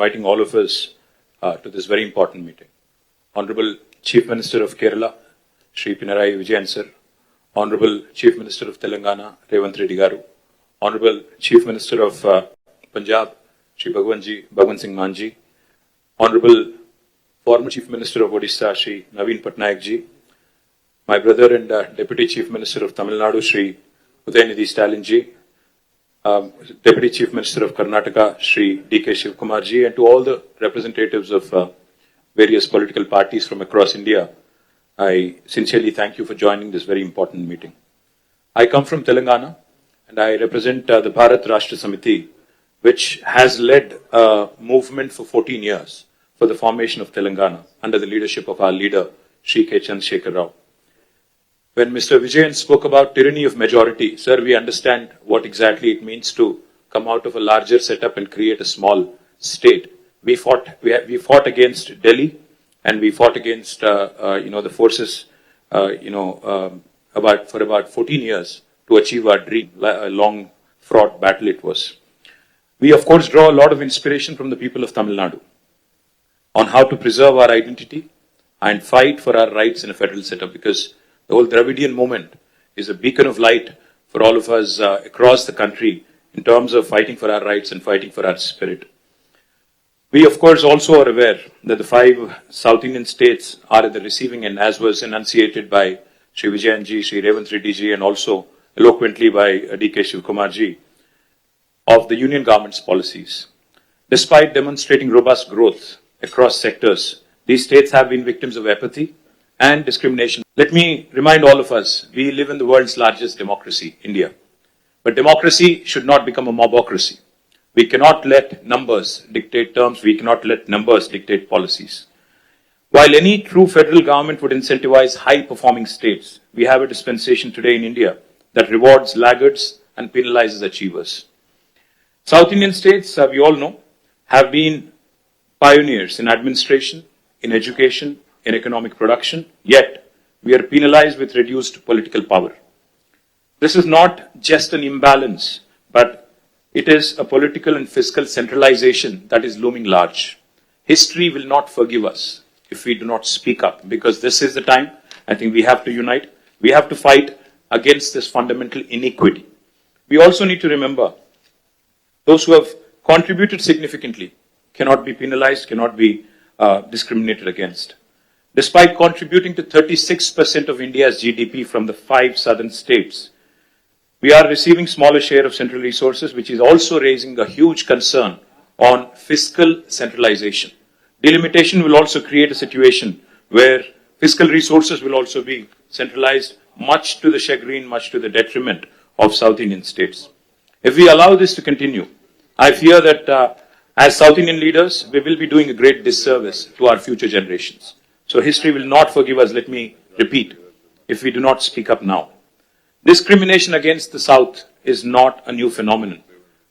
inviting all of us to this very important meeting. Honorable Chief Minister of Kerala, Shri Pinarayi Vijayan sir, Honorable Chief Minister of Telangana, Revanth Reddy garu, Honorable Chief Minister of Punjab, Shri Bhagwan Singh Manji, Honorable former Chief Minister of Odisha, Shri Naveen Patnaik ji, my brother and Deputy Chief Minister of Tamil Nadu, Shri Udayanidhi Stalin ji, Deputy Chief Minister of Karnataka, Shri D.K. Shivkumar ji, and to all the representatives of various political parties from across India, I sincerely thank you for joining this very important meeting. I come from Telangana and I represent the Bharat Rashtra Samiti, which has led a movement for 14 years for the formation of Telangana under the leadership of our leader, Shri K. Chandrasekhar Rao. When Mr. Vijayan spoke about tyranny of majority, sir, we understand what exactly it means to come out of a larger setup and create a small state. We fought against Delhi, and we fought against the forces for about 14 years to achieve our dream. A long fraught battle it was. We of course draw a lot of inspiration from the people of Tamil Nadu on how to preserve our identity and fight for our rights in a federal setup, because the whole Dravidian movement is a beacon of light for all of us across the country in terms of fighting for our rights and fighting for our spirit. We, of course, also are aware that the 5 South Indian states are at the receiving end, as was enunciated by Shri Vijayan ji, Shri Revanth Reddy ji, and also eloquently by D.K. Shivkumar ji, of the union government's policies. Despite demonstrating robust growth across sectors, these states have been victims of apathy and discrimination. Let me remind all of us, we live in the world's largest democracy, India. But democracy should not become a mobocracy. We cannot let numbers dictate terms. We cannot let numbers dictate policies. While any true federal government would incentivize high-performing states, we have a dispensation today in India that rewards laggards and penalizes achievers. South Indian states, we all know, have been pioneers in administration, in education, in economic production, yet we are penalized with reduced political power. This is not just an imbalance, but it is a political and fiscal centralization that is looming large. History will not forgive us if we do not speak up, because this is the time I think we have to unite. We have to fight against this fundamental inequity. We also need to remember those who have contributed significantly cannot be penalized, cannot be discriminated against. Despite contributing to 36% of India's GDP from the 5 southern states, we are receiving smaller share of central resources, which is also raising a huge concern on fiscal centralization. Delimitation will also create a situation where fiscal resources will also be centralized, much to the chagrin, much to the detriment of South Indian states. If we allow this to continue, I fear that as South Indian leaders, we will be doing a great disservice to our future generations. So history will not forgive us, let me repeat, if we do not speak up now. Discrimination against the South is not a new phenomenon.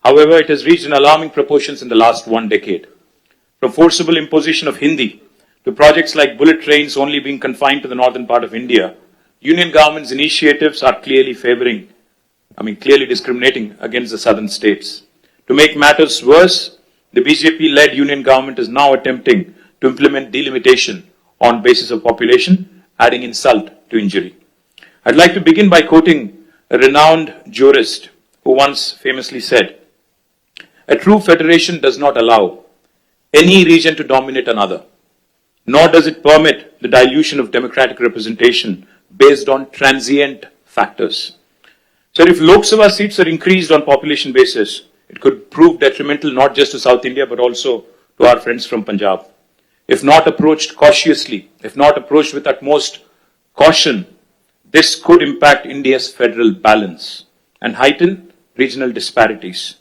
However, it has reached an alarming proportions in the last 1 decade. From forcible imposition of Hindi to projects like bullet trains only being confined to the northern part of India, union government's initiatives are clearly discriminating against the southern states. To make matters worse, the BJP-led union government is now attempting to implement delimitation on basis of population, adding insult to injury. I'd like to begin by quoting a renowned jurist who once famously said, "A true federation does not allow any region to dominate another, nor does it permit the dilution of democratic representation based on transient factors." So if Lok Sabha seats are increased on population basis, it could prove detrimental not just to South India but also to our friends from Punjab. If not approached cautiously, if not approached with utmost caution, this could impact India's federal balance and heighten regional disparities.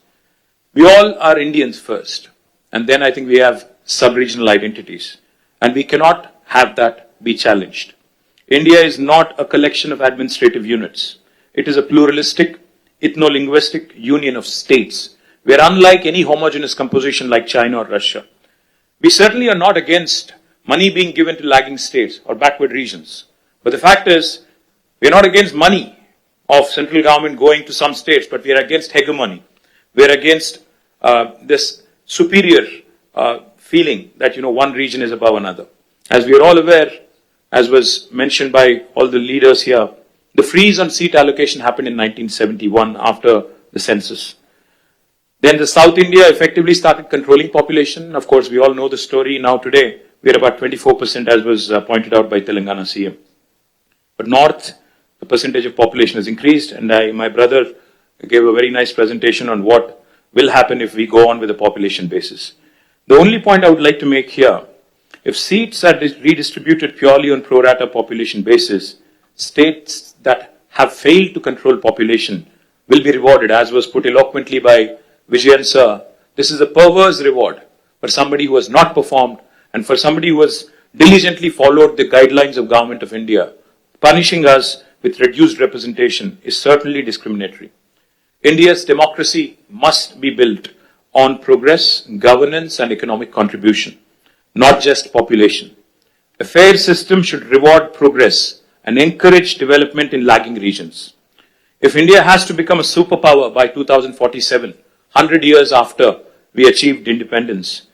We all are Indians first, and then I think we have sub-regional identities, and we cannot have that be challenged. India is not a collection of administrative units. It is a pluralistic, ethno-linguistic union of states, where unlike any homogeneous composition like China or Russia, we certainly are not against money being given to lagging states or backward regions. But the fact is, we are not against money of central government going to some states, but we are against hegemony. We are against this superior feeling that, one region is above another. As we are all aware, as was mentioned by all the leaders here, the freeze on seat allocation happened in 1971 after the census. Then the South India effectively started controlling population. Of course, we all know the story. Now today, we are about 24%, as was pointed out by Telangana CM. But North, the percentage of population has increased, and my brother gave a very nice presentation on what will happen if we go on with a population basis. The only point I would like to make here, if seats are redistributed purely on pro rata population basis, states that have failed to control population will be rewarded, as was put eloquently by Vijayan sir. This is a perverse reward for somebody who has not performed and for somebody who has diligently followed the guidelines of Government of India. Punishing us with reduced representation is certainly discriminatory. India's democracy must be built on progress, governance and economic contribution, not just population. A fair system should reward progress and encourage development in lagging regions. If India has to become a superpower by 2047, 100 years after we achieved independence,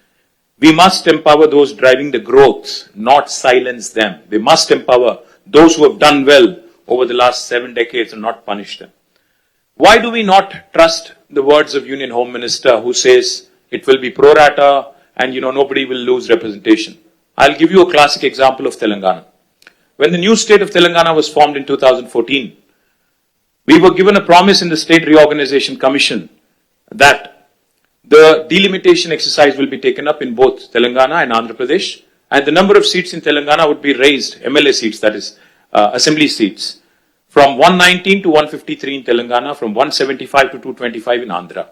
we must empower those driving the growth, not silence them. We must empower those who have done well over the last 7 decades and not punish them. Why do we not trust the words of Union Home Minister who says it will be pro rata and nobody will lose representation? I'll give you a classic example of Telangana. When the new state of Telangana was formed in 2014, we were given a promise in the State Reorganization Commission that the delimitation exercise will be taken up in both Telangana and Andhra Pradesh, and the number of seats in Telangana would be raised, MLA seats, that is, assembly seats, from 119 to 153 in Telangana, from 175 to 225 in Andhra.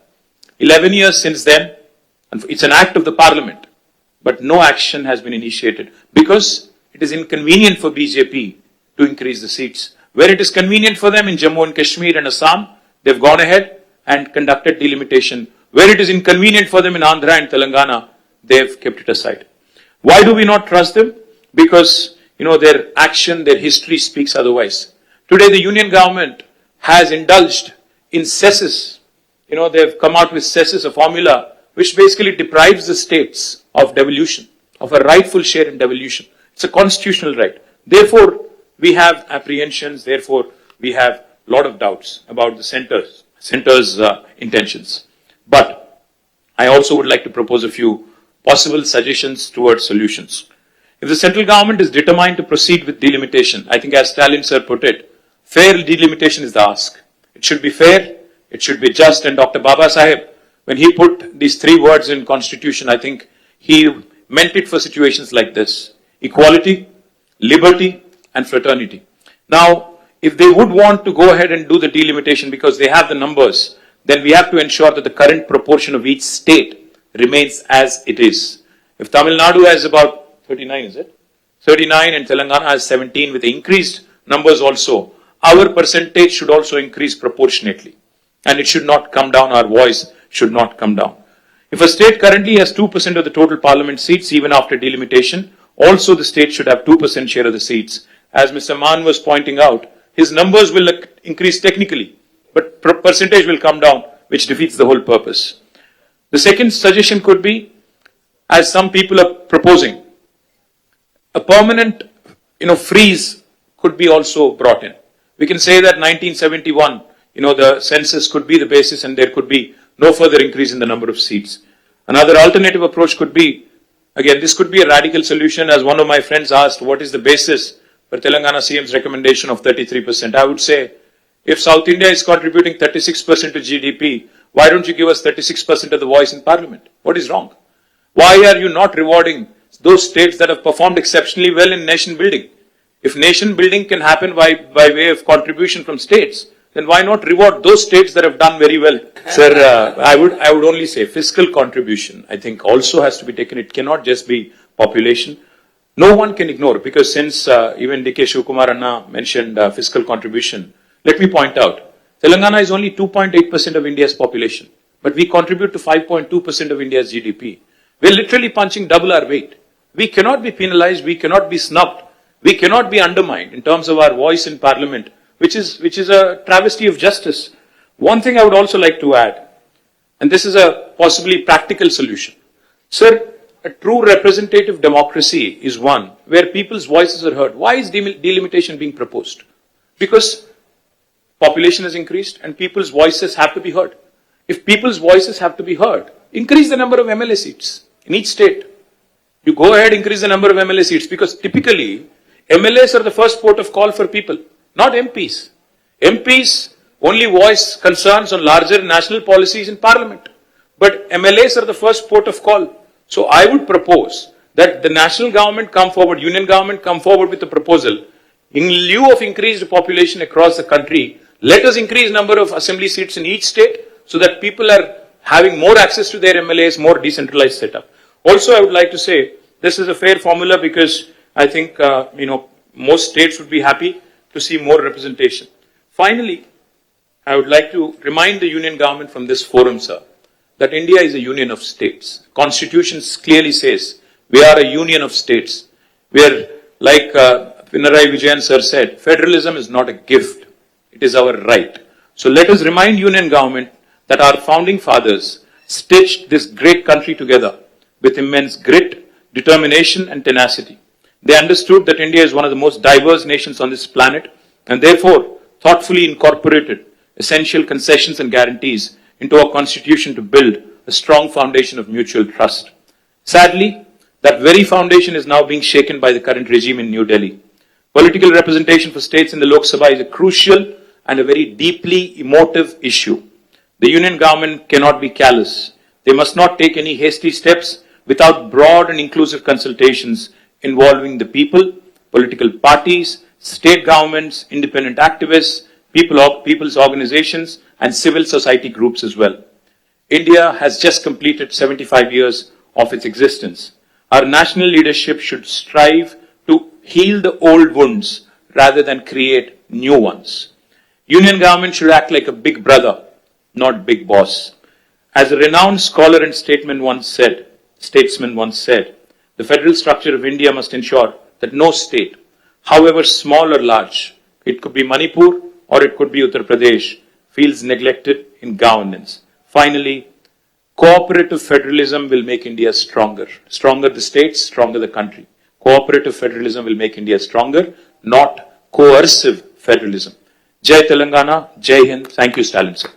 11 years since then, and it's an act of the parliament, but no action has been initiated because it is inconvenient for BJP to increase the seats. Where it is convenient for them in Jammu and Kashmir and Assam, they've gone ahead and conducted delimitation. Where it is inconvenient for them in Andhra and Telangana, they've kept it aside. Why do we not trust them? Because, their action, their history speaks otherwise. Today, the union government has indulged in cesses. They've come out with cesses, a formula which basically deprives the states of devolution, of a rightful share in devolution. It's a constitutional right. Therefore, we have apprehensions. Therefore, we have a lot of doubts about the center's intentions. But I also would like to propose a few possible suggestions towards solutions. If the central government is determined to proceed with delimitation, I think as Stalin sir put it, fair delimitation is the ask. It should be fair, it should be just, and Dr. Baba Saheb, when he put these 3 words in constitution, I think he meant it for situations like this: equality, liberty, and fraternity. Now, if they would want to go ahead and do the delimitation because they have the numbers, then we have to ensure that the current proportion of each state remains as it is. If Tamil Nadu has about 39, is it? 39 and Telangana has 17 with increased numbers also, our percentage should also increase proportionately. And it should not come down, our voice should not come down. If a state currently has 2% of the total parliament seats, even after delimitation, also the state should have 2% share of the seats. As Mr. Mann was pointing out, his numbers will increase technically, but percentage will come down, which defeats the whole purpose. The second suggestion could be, as some people are proposing, a permanent, freeze could be also brought in. We can say that 1971, the census could be the basis and there could be no further increase in the number of seats. Another alternative approach could be, again, this could be a radical solution, as one of my friends asked, what is the basis for Telangana CM's recommendation of 33%? I would say, if South India is contributing 36% to GDP, why don't you give us 36% of the voice in parliament? What is wrong? Why are you not rewarding those states that have performed exceptionally well in nation building? If nation building can happen by way of contribution from states, then why not reward those states that have done very well? Sir, I would only say fiscal contribution, I think, also has to be taken. It cannot just be population. No one can ignore, because since even D.K. Shivkumar Anna mentioned fiscal contribution, let me point out, Telangana is only 2.8% of India's population, but we contribute to 5.2% of India's GDP. We're literally punching double our weight. We cannot be penalized, we cannot be snubbed, we cannot be undermined in terms of our voice in parliament, which is a travesty of justice. One thing I would also like to add, and this is a possibly practical solution. Sir, a true representative democracy is one where people's voices are heard. Why is delimitation being proposed? Because population has increased and people's voices have to be heard. If people's voices have to be heard, increase the number of MLA seats in each state. You go ahead, increase the number of MLA seats, because typically MLAs are the first port of call for people, not MPs. MPs only voice concerns on larger national policies in Parliament. But MLAs are the first port of call. So I would propose that the national government come forward, union government come forward with a proposal. In lieu of increased population across the country, let us increase number of assembly seats in each state so that people are having more access to their MLAs, more decentralized setup. Also, I would like to say this is a fair formula because I think most states would be happy to see more representation. Finally, I would like to remind the union government from this forum, sir, that India is a union of states. Constitution clearly says we are a union of states. We are, like Pinarayi Vijayan sir said, federalism is not a gift. It is our right. So let us remind union government that our founding fathers stitched this great country together with immense grit, determination and tenacity. They understood that India is one of the most diverse nations on this planet and therefore thoughtfully incorporated essential concessions and guarantees into our constitution to build a strong foundation of mutual trust. Sadly, that very foundation is now being shaken by the current regime in New Delhi. Political representation for states in the Lok Sabha is a crucial and a very deeply emotive issue. The union government cannot be callous. They must not take any hasty steps without broad and inclusive consultations involving the people, political parties, state governments, independent activists, people's organizations, and civil society groups as well. India has just completed 75 years of its existence. Our national leadership should strive to heal the old wounds rather than create new ones. Union government should act like a big brother, not big boss. As a renowned scholar and statesman once said, the federal structure of India must ensure that no state, however small or large, it could be Manipur or it could be Uttar Pradesh, feels neglected in governance. Finally, cooperative federalism will make India stronger. Stronger the states, stronger the country. Cooperative federalism will make India stronger, not coercive federalism. Jai Telangana, Jai Hind. Thank you, Stalin sir.